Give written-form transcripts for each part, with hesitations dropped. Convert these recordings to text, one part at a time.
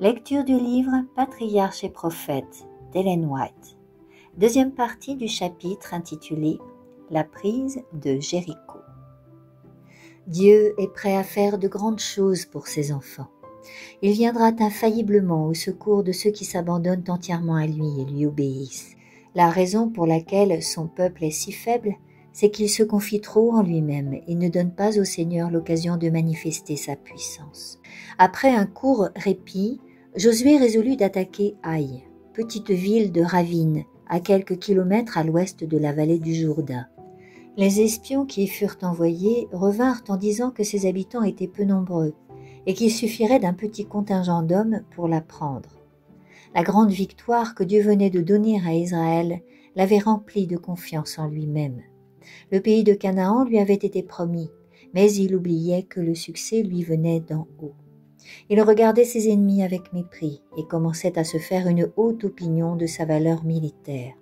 Lecture du livre Patriarches et prophètes d'Ellen White. Deuxième partie du chapitre intitulé La prise de Jéricho. Dieu est prêt à faire de grandes choses pour ses enfants. Il viendra infailliblement au secours de ceux qui s'abandonnent entièrement à lui et lui obéissent. La raison pour laquelle son peuple est si faible, c'est qu'il se confie trop en lui-même et ne donne pas au Seigneur l'occasion de manifester sa puissance. Après un court répit, Josué résolut d'attaquer Haï, petite ville de ravines, à quelques kilomètres à l'ouest de la vallée du Jourdain. Les espions qui y furent envoyés revinrent en disant que ses habitants étaient peu nombreux et qu'il suffirait d'un petit contingent d'hommes pour la prendre. La grande victoire que Dieu venait de donner à Israël l'avait rempli de confiance en lui-même. Le pays de Canaan lui avait été promis, mais il oubliait que le succès lui venait d'en haut. Il regardait ses ennemis avec mépris et commençait à se faire une haute opinion de sa valeur militaire.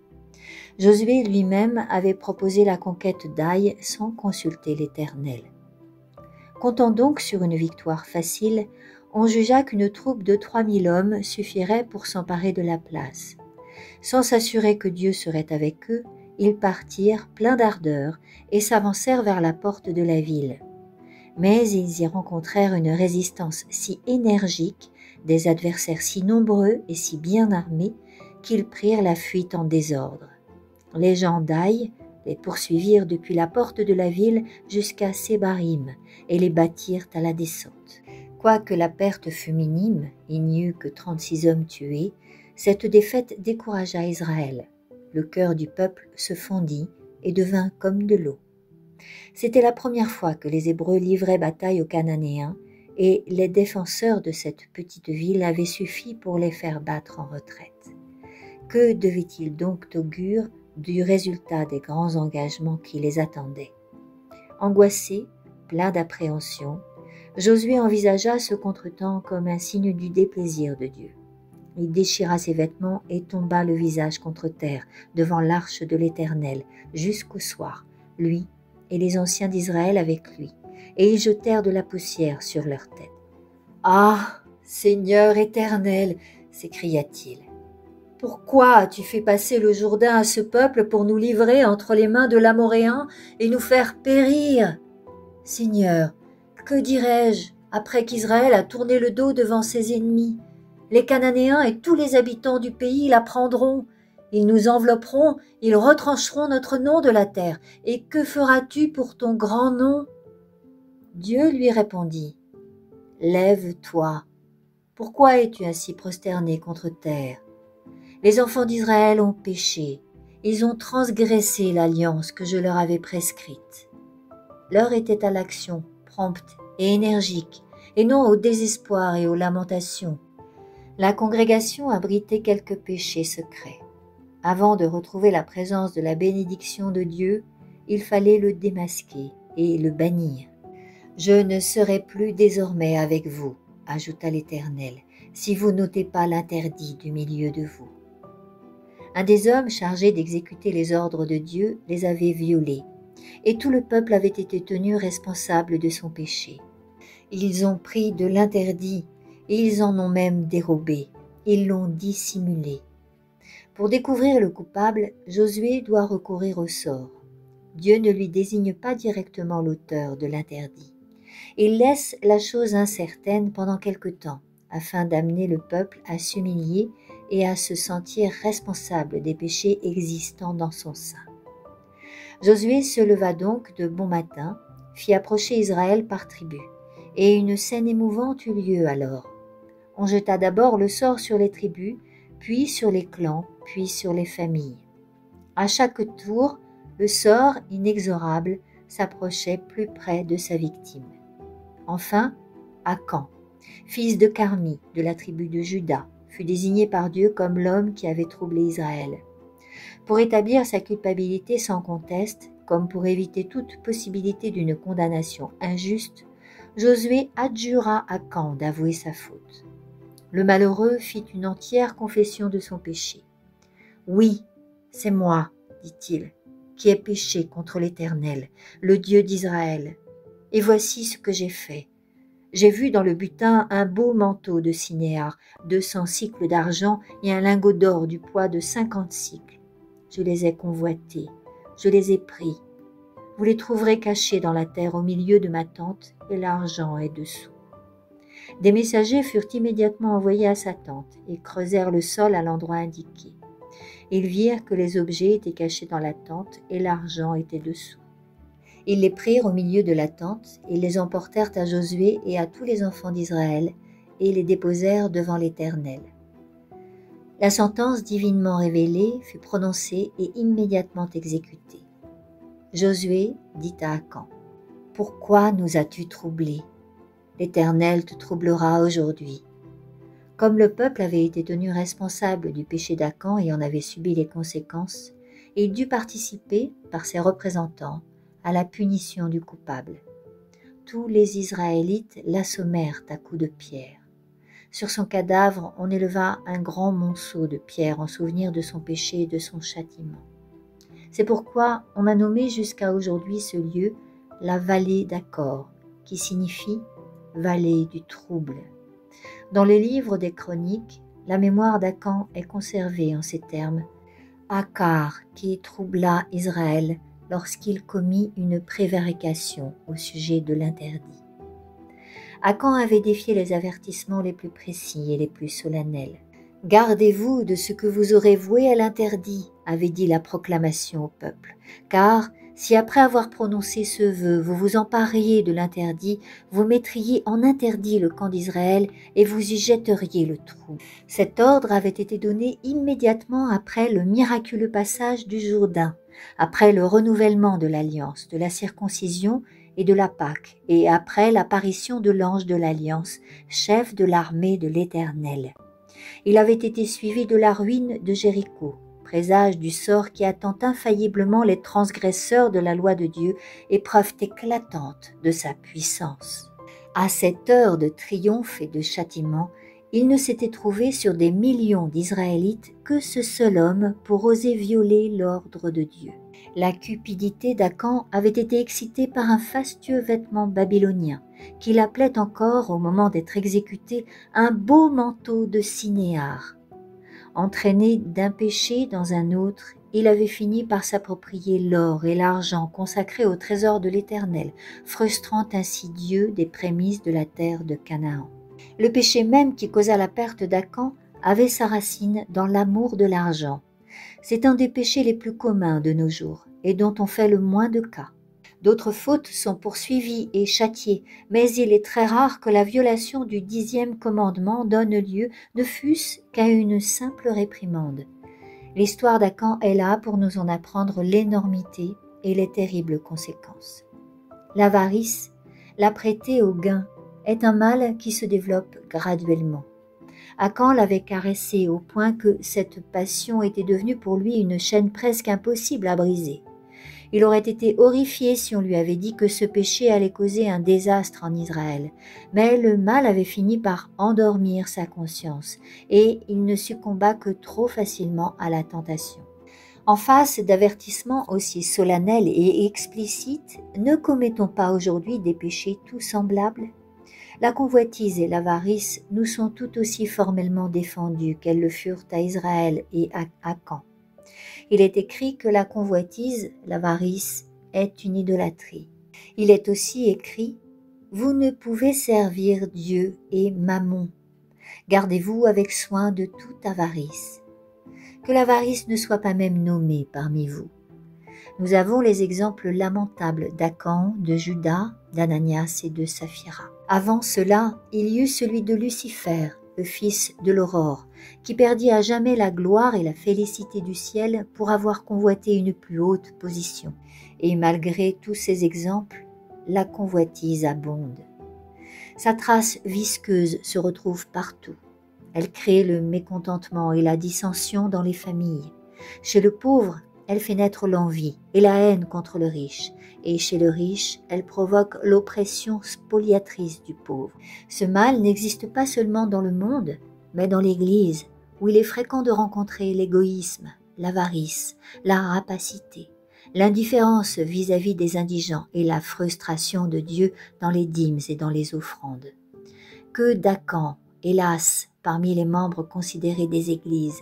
Josué lui-même avait proposé la conquête d'Aï sans consulter l'Éternel. Comptant donc sur une victoire facile, on jugea qu'une troupe de 3000 hommes suffirait pour s'emparer de la place. Sans s'assurer que Dieu serait avec eux, ils partirent pleins d'ardeur et s'avancèrent vers la porte de la ville. Mais ils y rencontrèrent une résistance si énergique, des adversaires si nombreux et si bien armés, qu'ils prirent la fuite en désordre. Les gens d'Aï les poursuivirent depuis la porte de la ville jusqu'à Sébarim et les battirent à la descente. Quoique la perte fût minime, il n'y eut que 36 hommes tués, cette défaite découragea Israël. Le cœur du peuple se fondit et devint comme de l'eau. C'était la première fois que les Hébreux livraient bataille aux Cananéens et les défenseurs de cette petite ville avaient suffi pour les faire battre en retraite. Que devait-il donc augure du résultat des grands engagements qui les attendaient? Angoissé, plein d'appréhension, Josué envisagea ce contretemps comme un signe du déplaisir de Dieu. Il déchira ses vêtements et tomba le visage contre terre devant l'arche de l'Éternel jusqu'au soir, lui et les anciens d'Israël avec lui, et ils jetèrent de la poussière sur leurs têtes. « Ah, Seigneur éternel !» s'écria-t-il. « Pourquoi as-tu fait passer le Jourdain à ce peuple pour nous livrer entre les mains de l'Amoréen et nous faire périr? Seigneur, que dirai-je après qu'Israël a tourné le dos devant ses ennemis? Les Cananéens et tous les habitants du pays la prendront. Ils nous envelopperont, ils retrancheront notre nom de la terre. Et que feras-tu pour ton grand nom? » Dieu lui répondit, « Lève-toi. Pourquoi es-tu ainsi prosterné contre terre? Les enfants d'Israël ont péché. Ils ont transgressé l'alliance que je leur avais prescrite. » L'heure était à l'action, prompte et énergique, et non au désespoir et aux lamentations. La congrégation abritait quelques péchés secrets. Avant de retrouver la présence de la bénédiction de Dieu, il fallait le démasquer et le bannir. « Je ne serai plus désormais avec vous, ajouta l'Éternel, si vous n'ôtez pas l'interdit du milieu de vous. » Un des hommes chargés d'exécuter les ordres de Dieu les avait violés, et tout le peuple avait été tenu responsable de son péché. Ils ont pris de l'interdit, et ils en ont même dérobé, ils l'ont dissimulé. Pour découvrir le coupable, Josué doit recourir au sort. Dieu ne lui désigne pas directement l'auteur de l'interdit. Il laisse la chose incertaine pendant quelque temps, afin d'amener le peuple à s'humilier et à se sentir responsable des péchés existants dans son sein. Josué se leva donc de bon matin, fit approcher Israël par tribu, et une scène émouvante eut lieu alors. On jeta d'abord le sort sur les tribus, puis sur les clans, puis sur les familles. À chaque tour, le sort inexorable s'approchait plus près de sa victime. Enfin, Akan, fils de Carmi, de la tribu de Juda, fut désigné par Dieu comme l'homme qui avait troublé Israël. Pour établir sa culpabilité sans conteste, comme pour éviter toute possibilité d'une condamnation injuste, Josué adjura Akan d'avouer sa faute. Le malheureux fit une entière confession de son péché. « Oui, c'est moi, dit-il, qui ai péché contre l'Éternel, le Dieu d'Israël. Et voici ce que j'ai fait. J'ai vu dans le butin un beau manteau de Sinéar, 200 cycles d'argent et un lingot d'or du poids de 50 cycles. Je les ai convoités, je les ai pris. Vous les trouverez cachés dans la terre au milieu de ma tente et l'argent est dessous. » Des messagers furent immédiatement envoyés à sa tente et creusèrent le sol à l'endroit indiqué. Ils virent que les objets étaient cachés dans la tente et l'argent était dessous. Ils les prirent au milieu de la tente et les emportèrent à Josué et à tous les enfants d'Israël et les déposèrent devant l'Éternel. La sentence divinement révélée fut prononcée et immédiatement exécutée. Josué dit à Akan: « Pourquoi nous as-tu troublés? L'Éternel te troublera aujourd'hui. » Comme le peuple avait été tenu responsable du péché d'Akan et en avait subi les conséquences, il dut participer, par ses représentants, à la punition du coupable. Tous les Israélites l'assommèrent à coups de pierre. Sur son cadavre, on éleva un grand monceau de pierre en souvenir de son péché et de son châtiment. C'est pourquoi on a nommé jusqu'à aujourd'hui ce lieu la vallée d'Achor, qui signifie « vallée du trouble ». Dans les livres des chroniques, la mémoire d'Akan est conservée en ces termes: « Achar qui troubla Israël lorsqu'il commit une prévarication au sujet de l'interdit. » Akan avait défié les avertissements les plus précis et les plus solennels. « Gardez-vous de ce que vous aurez voué à l'interdit », avait dit la proclamation au peuple, car si après avoir prononcé ce vœu, vous vous empariez de l'interdit, vous mettriez en interdit le camp d'Israël et vous y jetteriez le trou. Cet ordre avait été donné immédiatement après le miraculeux passage du Jourdain, après le renouvellement de l'alliance, de la circoncision et de la Pâque, et après l'apparition de l'ange de l'alliance, chef de l'armée de l'Éternel. Il avait été suivi de la ruine de Jéricho, présage du sort qui attend infailliblement les transgresseurs de la loi de Dieu et preuve éclatante de sa puissance. À cette heure de triomphe et de châtiment, il ne s'était trouvé sur des millions d'Israélites que ce seul homme pour oser violer l'ordre de Dieu. La cupidité d'Akan avait été excitée par un fastueux vêtement babylonien, qu'il appelait encore, au moment d'être exécuté, un beau manteau de Sinéar. Entraîné d'un péché dans un autre, il avait fini par s'approprier l'or et l'argent consacrés au trésor de l'Éternel, frustrant ainsi Dieu des prémices de la terre de Canaan. Le péché même qui causa la perte d'Akan avait sa racine dans l'amour de l'argent. C'est un des péchés les plus communs de nos jours et dont on fait le moins de cas. D'autres fautes sont poursuivies et châtiées, mais il est très rare que la violation du 10e commandement donne lieu, ne fût-ce qu'à une simple réprimande. L'histoire d'Akan est là pour nous en apprendre l'énormité et les terribles conséquences. L'avarice, l'apprêter au gain, est un mal qui se développe graduellement. Akan l'avait caressé au point que cette passion était devenue pour lui une chaîne presque impossible à briser. Il aurait été horrifié si on lui avait dit que ce péché allait causer un désastre en Israël, mais le mal avait fini par endormir sa conscience et il ne succomba que trop facilement à la tentation. En face d'avertissements aussi solennels et explicites, ne commettons pas aujourd'hui des péchés tout semblables? La convoitise et l'avarice nous sont tout aussi formellement défendues qu'elles le furent à Israël et à Akan. Il est écrit que la convoitise, l'avarice, est une idolâtrie. Il est aussi écrit « Vous ne pouvez servir Dieu et Mammon. Gardez-vous avec soin de toute avarice. » Que l'avarice ne soit pas même nommée parmi vous. Nous avons les exemples lamentables d'Akan, de Judas, d'Ananias et de Saphira. Avant cela, il y eut celui de Lucifer, le fils de l'aurore, qui perdit à jamais la gloire et la félicité du ciel pour avoir convoité une plus haute position. Et malgré tous ces exemples, la convoitise abonde. Sa trace visqueuse se retrouve partout. Elle crée le mécontentement et la dissension dans les familles. Chez le pauvre, elle fait naître l'envie et la haine contre le riche, et chez le riche, elle provoque l'oppression spoliatrice du pauvre. Ce mal n'existe pas seulement dans le monde, mais dans l'Église, où il est fréquent de rencontrer l'égoïsme, l'avarice, la rapacité, l'indifférence vis-à-vis des indigents et la frustration de Dieu dans les dîmes et dans les offrandes. Que d'Akan, hélas, parmi les membres considérés des églises.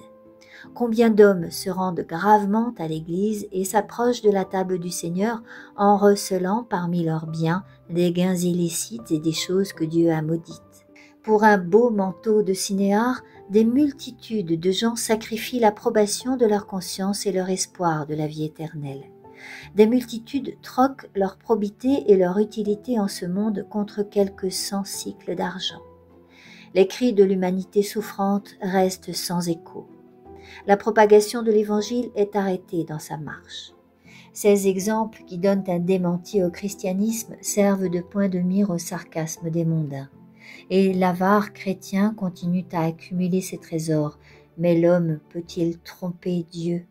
Combien d'hommes se rendent gravement à l'église et s'approchent de la table du Seigneur en recelant parmi leurs biens des gains illicites et des choses que Dieu a maudites. Pour un beau manteau de cinéar, des multitudes de gens sacrifient l'approbation de leur conscience et leur espoir de la vie éternelle. Des multitudes troquent leur probité et leur utilité en ce monde contre quelques 100 cycles d'argent. Les cris de l'humanité souffrante restent sans écho. La propagation de l'Évangile est arrêtée dans sa marche. Ces exemples qui donnent un démenti au christianisme servent de point de mire au sarcasme des mondains. Et l'avare chrétien continue à accumuler ses trésors, mais l'homme peut-il tromper Dieu?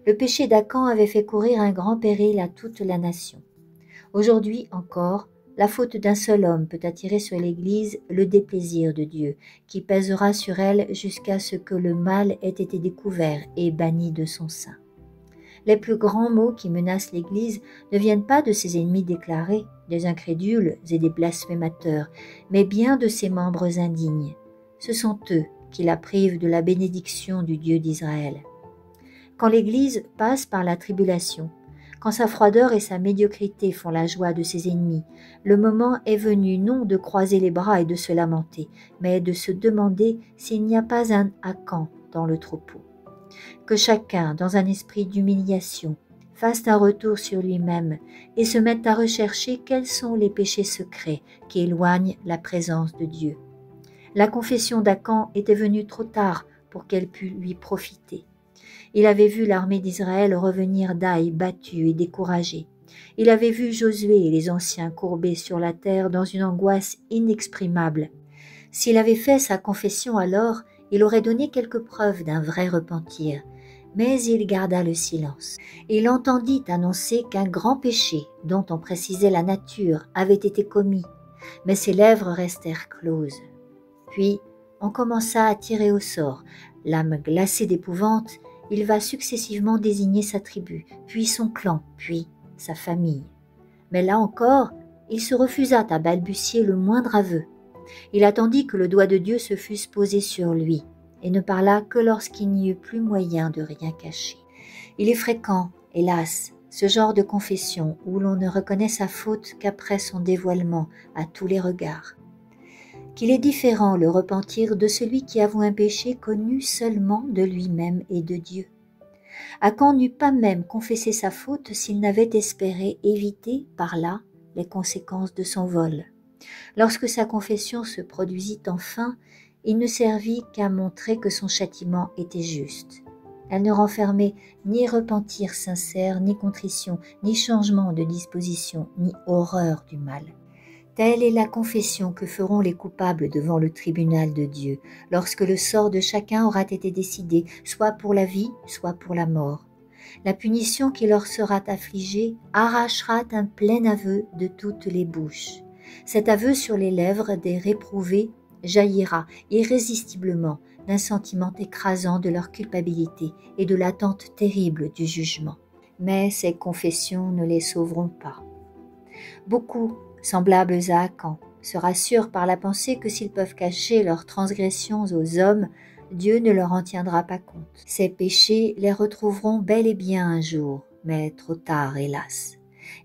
Le péché d'Akan avait fait courir un grand péril à toute la nation. Aujourd'hui encore, la faute d'un seul homme peut attirer sur l'Église le déplaisir de Dieu, qui pèsera sur elle jusqu'à ce que le mal ait été découvert et banni de son sein. Les plus grands maux qui menacent l'Église ne viennent pas de ses ennemis déclarés, des incrédules et des blasphémateurs, mais bien de ses membres indignes. Ce sont eux qui la privent de la bénédiction du Dieu d'Israël. Quand l'Église passe par la tribulation, quand sa froideur et sa médiocrité font la joie de ses ennemis, le moment est venu non de croiser les bras et de se lamenter, mais de se demander s'il n'y a pas un Akan dans le troupeau. Que chacun, dans un esprit d'humiliation, fasse un retour sur lui-même et se mette à rechercher quels sont les péchés secrets qui éloignent la présence de Dieu. La confession d'Akan était venue trop tard pour qu'elle pût lui profiter. Il avait vu l'armée d'Israël revenir d'Aï battue et découragée. Il avait vu Josué et les anciens courbés sur la terre dans une angoisse inexprimable. S'il avait fait sa confession alors, il aurait donné quelques preuves d'un vrai repentir. Mais il garda le silence. Il entendit annoncer qu'un grand péché, dont on précisait la nature, avait été commis, mais ses lèvres restèrent closes. Puis, on commença à tirer au sort. L'âme glacée d'épouvante, il va successivement désigner sa tribu, puis son clan, puis sa famille. Mais là encore, il se refusa à balbutier le moindre aveu. Il attendit que le doigt de Dieu se fût posé sur lui, et ne parla que lorsqu'il n'y eut plus moyen de rien cacher. Il est fréquent, hélas, ce genre de confession où l'on ne reconnaît sa faute qu'après son dévoilement à tous les regards. Qu'il est différent le repentir de celui qui avoue un péché connu seulement de lui-même et de Dieu. Akan n'eût pas même confessé sa faute s'il n'avait espéré éviter par là les conséquences de son vol. Lorsque sa confession se produisit enfin, il ne servit qu'à montrer que son châtiment était juste. Elle ne renfermait ni repentir sincère, ni contrition, ni changement de disposition, ni horreur du mal. Telle est la confession que feront les coupables devant le tribunal de Dieu, lorsque le sort de chacun aura été décidé, soit pour la vie, soit pour la mort. La punition qui leur sera affligée arrachera un plein aveu de toutes les bouches. Cet aveu sur les lèvres des réprouvés jaillira irrésistiblement d'un sentiment écrasant de leur culpabilité et de l'attente terrible du jugement. Mais ces confessions ne les sauveront pas. Beaucoup, semblables à Akan, se rassurent par la pensée que s'ils peuvent cacher leurs transgressions aux hommes, Dieu ne leur en tiendra pas compte. Ces péchés les retrouveront bel et bien un jour, mais trop tard, hélas.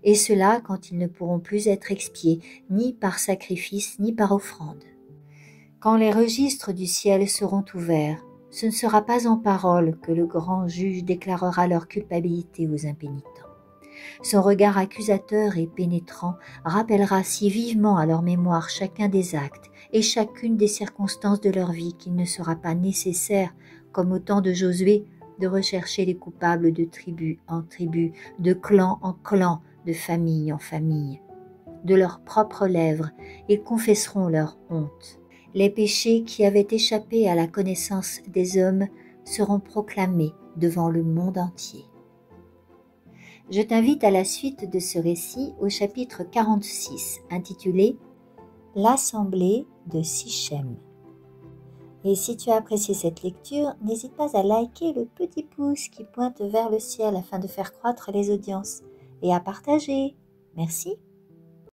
Et cela quand ils ne pourront plus être expiés, ni par sacrifice, ni par offrande. Quand les registres du ciel seront ouverts, ce ne sera pas en parole que le grand juge déclarera leur culpabilité aux impénitents. Son regard accusateur et pénétrant rappellera si vivement à leur mémoire chacun des actes et chacune des circonstances de leur vie qu'il ne sera pas nécessaire, comme au temps de Josué, de rechercher les coupables de tribu en tribu, de clan en clan, de famille en famille. De leurs propres lèvres, ils confesseront leur honte. Les péchés qui avaient échappé à la connaissance des hommes seront proclamés devant le monde entier. Je t'invite à la suite de ce récit au chapitre 46, intitulé « L'Assemblée de Sichem ». Et si tu as apprécié cette lecture, n'hésite pas à liker le petit pouce qui pointe vers le ciel afin de faire croître les audiences et à partager. Merci.